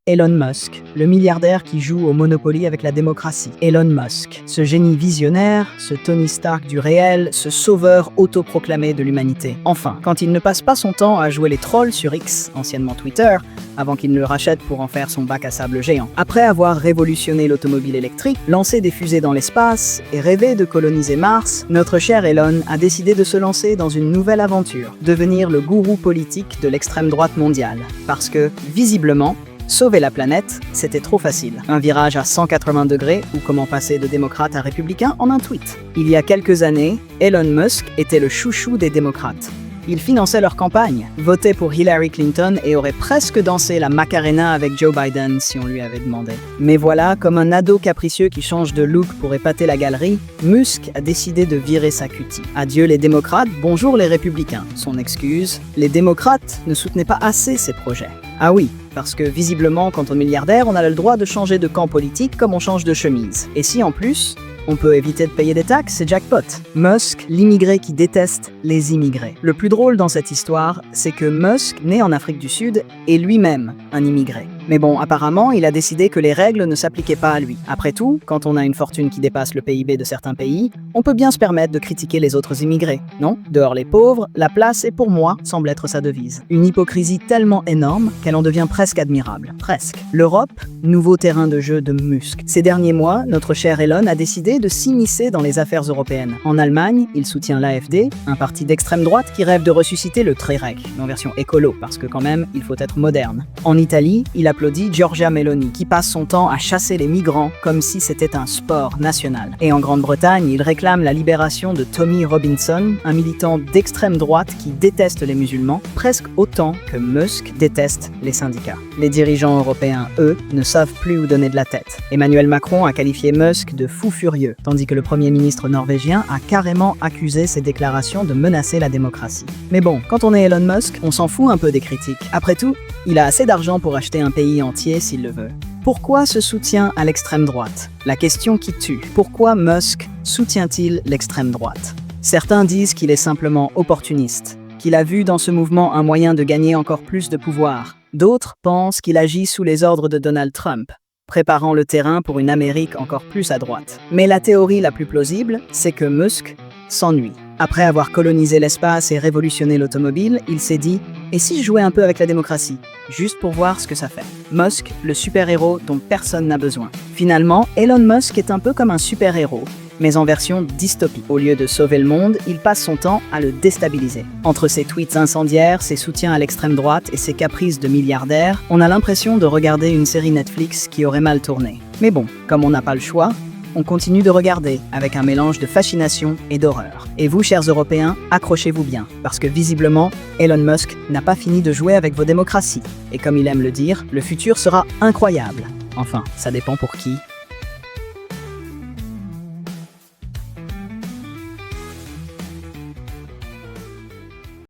Elon Musk, le milliardaire qui joue au Monopoly avec la démocratie. Elon Musk, ce génie visionnaire, ce Tony Stark du réel, ce sauveur autoproclamé de l'humanité. Enfin, quand il ne passe pas son temps à jouer les trolls sur X, anciennement Twitter, avant qu'il ne le rachète pour en faire son bac à sable géant. Après avoir révolutionné l'automobile électrique, lancé des fusées dans l'espace et rêvé de coloniser Mars, notre cher Elon a décidé de se lancer dans une nouvelle aventure, devenir le gourou politique de l'extrême droite mondiale. Parce que, visiblement, sauver la planète, c'était trop facile. Un virage à 180 degrés ou comment passer de démocrate à républicain en un tweet. Il y a quelques années, Elon Musk était le chouchou des démocrates. Il finançait leur campagne, votait pour Hillary Clinton et aurait presque dansé la Macarena avec Joe Biden si on lui avait demandé. Mais voilà, comme un ado capricieux qui change de look pour épater la galerie, Musk a décidé de virer sa cutie. Adieu les démocrates, bonjour les républicains. Son excuse, les démocrates ne soutenaient pas assez ses projets. Ah oui, parce que visiblement, quand on est milliardaire, on a le droit de changer de camp politique comme on change de chemise. Et si en plus, on peut éviter de payer des taxes, c'est jackpot. Musk, l'immigré qui déteste les immigrés. Le plus drôle dans cette histoire, c'est que Musk, né en Afrique du Sud, est lui-même un immigré. Mais bon, apparemment, il a décidé que les règles ne s'appliquaient pas à lui. Après tout, quand on a une fortune qui dépasse le PIB de certains pays, on peut bien se permettre de critiquer les autres immigrés, non? Dehors les pauvres, la place est pour moi, semble être sa devise. Une hypocrisie tellement énorme qu'elle en devient presque admirable. Presque. L'Europe, nouveau terrain de jeu de Musk. Ces derniers mois, notre cher Elon a décidé de s'immiscer dans les affaires européennes. En Allemagne, il soutient l'AfD, un parti d'extrême droite qui rêve de ressusciter le Trérec, en version écolo, parce que quand même, il faut être moderne. En Italie, il applaudit Giorgia Meloni, qui passe son temps à chasser les migrants comme si c'était un sport national. Et en Grande-Bretagne, il réclame la libération de Tommy Robinson, un militant d'extrême droite qui déteste les musulmans, presque autant que Musk déteste les syndicats. Les dirigeants européens, eux, ne savent plus où donner de la tête. Emmanuel Macron a qualifié Musk de fou furieux, tandis que le Premier ministre norvégien a carrément accusé ses déclarations de menacer la démocratie. Mais bon, quand on est Elon Musk, on s'en fout un peu des critiques. Après tout, il a assez d'argent pour acheter un pays entier s'il le veut. Pourquoi ce soutien à l'extrême droite? La question qui tue. Pourquoi Musk soutient-il l'extrême droite? Certains disent qu'il est simplement opportuniste, qu'il a vu dans ce mouvement un moyen de gagner encore plus de pouvoir. D'autres pensent qu'il agit sous les ordres de Donald Trump, préparant le terrain pour une Amérique encore plus à droite. Mais la théorie la plus plausible, c'est que Musk s'ennuie. Après avoir colonisé l'espace et révolutionné l'automobile, il s'est dit « Et si je jouais un peu avec la démocratie ?» Juste pour voir ce que ça fait. Musk, le super-héros dont personne n'a besoin. Finalement, Elon Musk est un peu comme un super-héros, mais en version dystopique. Au lieu de sauver le monde, il passe son temps à le déstabiliser. Entre ses tweets incendiaires, ses soutiens à l'extrême droite et ses caprices de milliardaire, on a l'impression de regarder une série Netflix qui aurait mal tourné. Mais bon, comme on n'a pas le choix, on continue de regarder avec un mélange de fascination et d'horreur. Et vous, chers Européens, accrochez-vous bien, parce que visiblement, Elon Musk n'a pas fini de jouer avec vos démocraties. Et comme il aime le dire, le futur sera incroyable. Enfin, ça dépend pour qui.